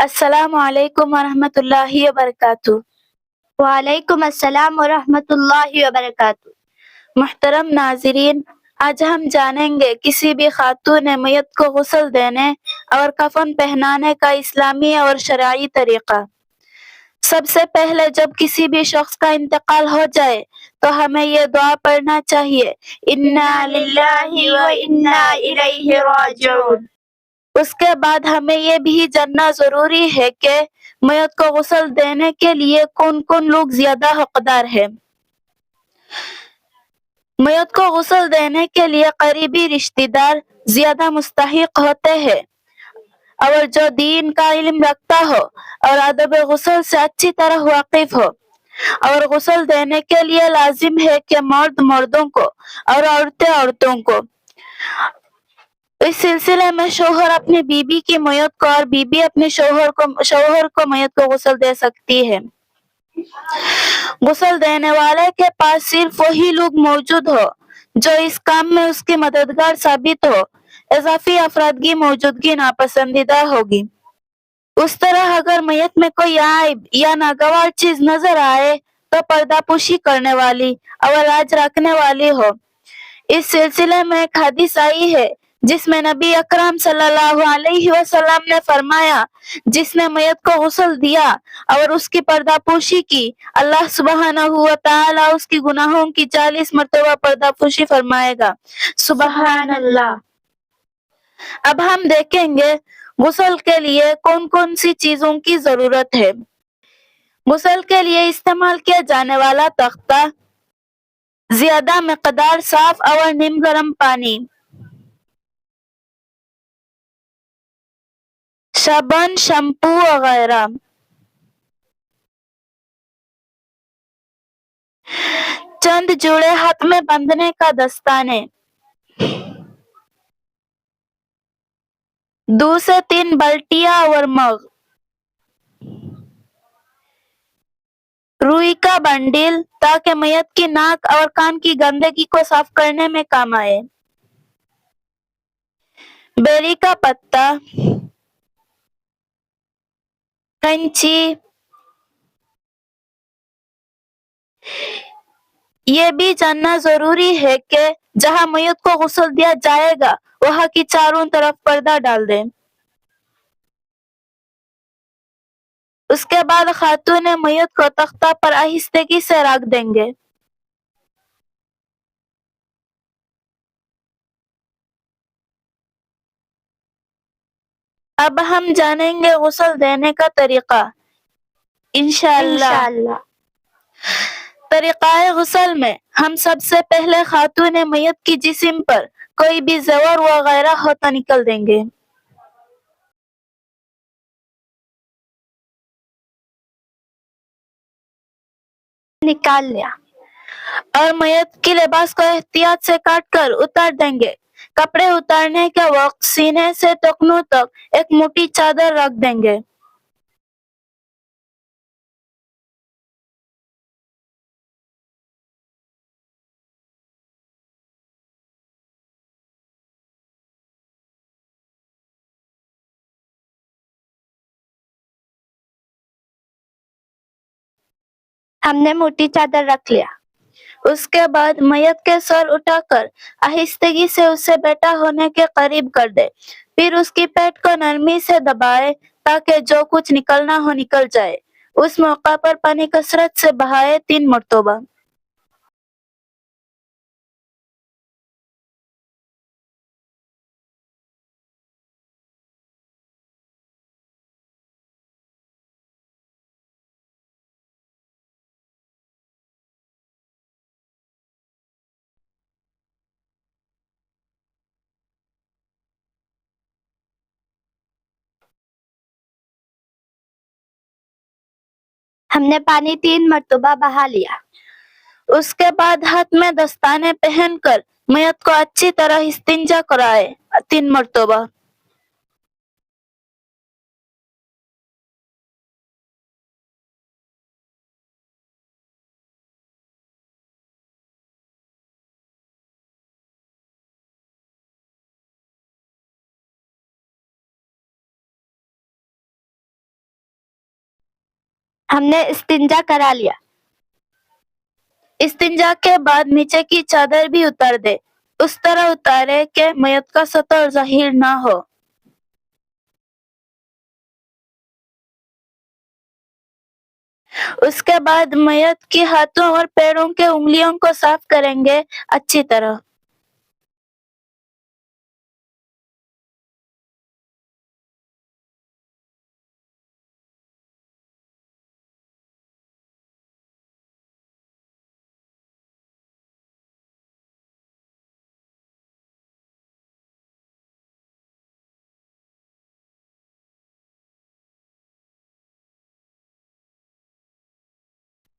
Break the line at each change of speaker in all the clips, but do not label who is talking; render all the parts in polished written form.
السلام علیکم ورحمۃ اللہ وبرکاتہ۔
وعلیکم السلام ورحمۃ اللہ وبرکاتہ۔
محترم ناظرین، آج ہم جانیں گے کسی بھی خاتون میت کو غسل دینے اور کفن پہنانے کا اسلامی اور شرعی طریقہ۔ سب سے پہلے جب کسی بھی شخص کا انتقال ہو جائے تو ہمیں یہ دعا پڑھنا چاہیے، انا للہ و انا الیہ راجعون۔ اس کے بعد ہمیں یہ بھی جاننا ضروری ہے کہ میت کو غسل دینے کے لیے کون کون لوگ زیادہ حقدار ہیں۔ میت کو غسل دینے کے لیے قریبی رشتہ دار زیادہ مستحق ہوتے ہیں، اور جو دین کا علم رکھتا ہو اور آداب غسل سے اچھی طرح واقف ہو۔ اور غسل دینے کے لیے لازم ہے کہ مرد مردوں کو اور عورتیں عورتوں کو۔ اس سلسلے میں شوہر اپنی بیوی کی میت کو اور بیوی اپنے شوہر کو میت کو غسل دے سکتی ہے۔ غسل دینے والے کے پاس صرف وہی لوگ موجود ہو جو اس کام میں اس کی مددگار ثابت ہو، اضافی افراد کی موجودگی ناپسندیدہ ہوگی۔ اس طرح اگر میت میں کوئی عیب یا ناگوار چیز نظر آئے تو پردہ پوشی کرنے والی اور لاج رکھنے والی ہو۔ اس سلسلے میں ایک حدیث آئی ہے جس میں نبی اکرم صلی اللہ علیہ وسلم نے فرمایا، جس نے میت کو غسل دیا اور اس کی پردہ پوشی کی، اللہ سبحانہ و تعالی اس کی گناہوں کی 40 مرتبہ پردہ پوشی فرمائے گا۔ سبحان اللہ۔ اب ہم دیکھیں گے غسل کے لیے کون کون سی چیزوں کی ضرورت ہے۔ غسل کے لیے استعمال کیا جانے والا تختہ، زیادہ مقدار صاف اور نیم گرم پانی، صابن، شیمپو وغیرہ، چند جوڑے ہاتھ میں باندھنے کا دستانے، 2 سے 3 بالٹیاں اور مگ، روئی کا بنڈل تاکہ میت کی ناک اور کان کی گندگی کو صاف کرنے میں کام آئے، بیری کا پتا، کینچی۔ یہ بھی جاننا ضروری ہے کہ جہاں میت کو غسل دیا جائے گا وہاں کی چاروں طرف پردہ ڈال دیں۔ اس کے بعد خاتون میت کو تختہ پر آہستگی سے رکھ دیں گے۔ اب ہم جانیں گے غسل دینے کا طریقہ، انشاءاللہ۔ طریقہ غسل میں ہم سب سے پہلے خاتون میت کی جسم پر کوئی بھی زور وغیرہ ہوتا نکل دیں گے۔
نکال لیا۔
اور میت کی لباس کو احتیاط سے کاٹ کر اتار دیں گے۔ کپڑے اتارنے کے وقت سینے سے ٹخنوں تک ایک موٹی چادر رکھ دیں گے۔
ہم نے موٹی چادر رکھ لیا۔
اس کے بعد میت کے سر اٹھا کر آہستگی سے اسے بیٹھا ہونے کے قریب کر دے، پھر اس کی پیٹھ کو نرمی سے دبائے تاکہ جو کچھ نکلنا ہو نکل جائے۔ اس موقع پر پانی کثرت سے بہائے 3 مرتبہ۔
ہم نے پانی 3 مرتبہ بہا لیا۔
اس کے بعد ہاتھ میں دستانے پہن کر میت کو اچھی طرح استنجا کرائے 3 مرتبہ۔
ہم نے استنجا کرا لیا.
استنجا کے بعد نیچے کی چادر بھی اتار دے. اس طرح اتارے کہ میت کا سطر ظاہر نہ ہو. اس کے بعد میت کی ہاتھوں اور پیروں کے انگلیوں کو صاف کریں گے اچھی طرح.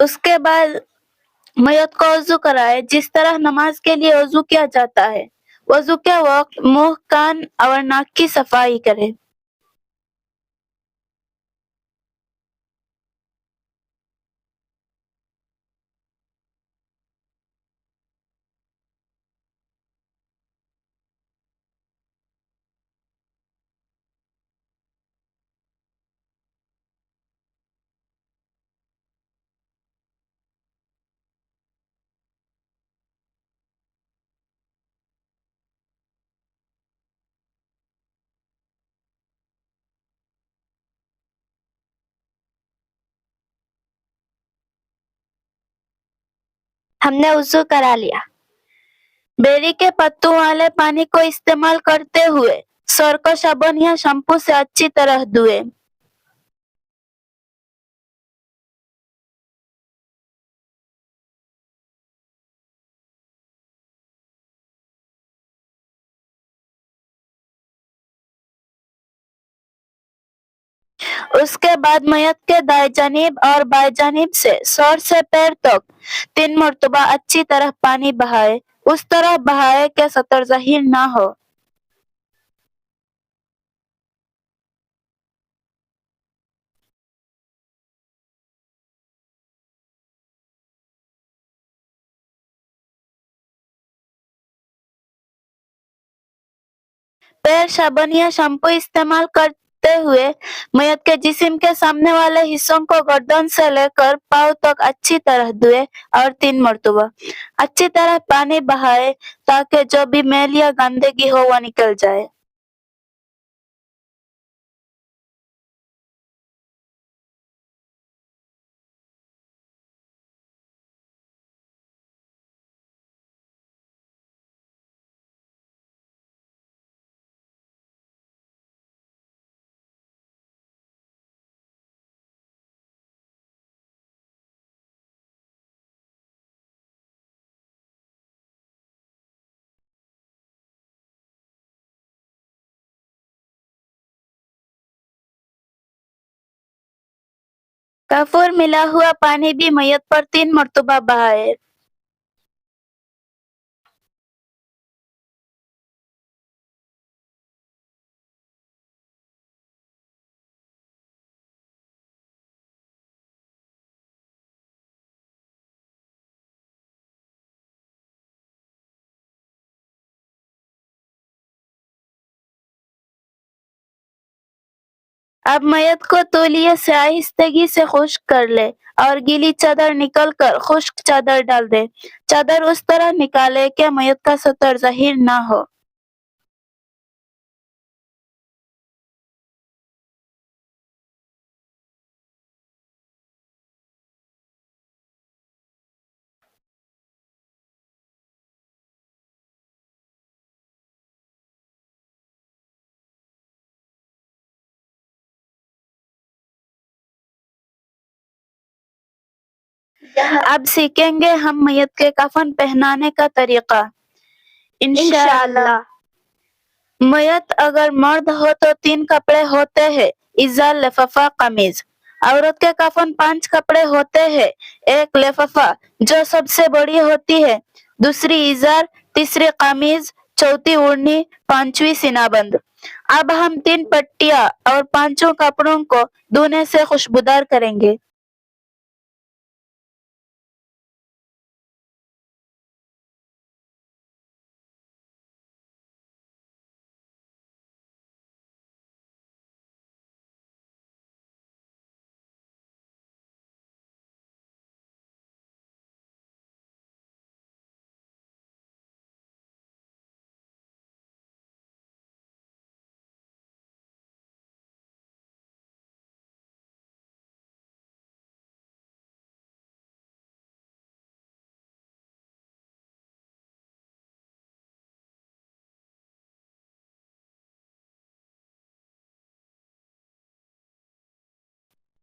اس کے بعد میت کو وضو کرائے جس طرح نماز کے لیے وضو کیا جاتا ہے. وضو کے وقت منہ، کان اور ناک کی صفائی کرے.
ہم نے وضو کرا لیا.
بیری کے پتوں والے پانی کو استعمال کرتے ہوئے سر کو صابن یا شیمپو سے اچھی طرح دھوئے. اس کے بعد میت کے دائیں جانب اور بائیں جانب سے سر سے پیر تک 3 مرتبہ اچھی طرح پانی بہائے. اس طرح بہائے کہ سطر ظاہر نہ ہو. پیر صابن یا شیمپو استعمال کرتے ہوئے میت کے جسم کے سامنے والے حصوں کو گردن سے لے کر پاؤں تک اچھی طرح دھوئے اور 3 مرتبہ اچھی طرح پانی بہائے تاکہ جو بھی میل یا گندگی ہو وہ نکل جائے. کافور ملا ہوا پانی بھی میت پر 3 مرتبہ بہائے. اب میت کو تولیے سے آہستگی سے خشک کر لے اور گیلی چادر نکل کر خشک چادر ڈال دے. چادر اس طرح نکالے کہ میت کا سطر ظاہر نہ ہو. اب سیکھیں گے ہم میت کے کفن پہنانے کا طریقہ.
انشاءاللہ.
میت اگر مرد ہو تو 3 کپڑے ہوتے ہیں: ازار، لفافہ، قمیض. عورت کے کفن 5 کپڑے ہوتے ہیں: ایک لفافہ جو سب سے بڑی ہوتی ہے، دوسری ازار، تیسری قمیض، چوتھی اوڑھنی، 5ویں سینہ بند. اب ہم 3 پٹیاں اور 5 کپڑوں کو دھونے سے خوشبودار کریں گے.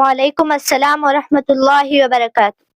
وعلیکم السلام ورحمۃ اللہ وبرکاتہ.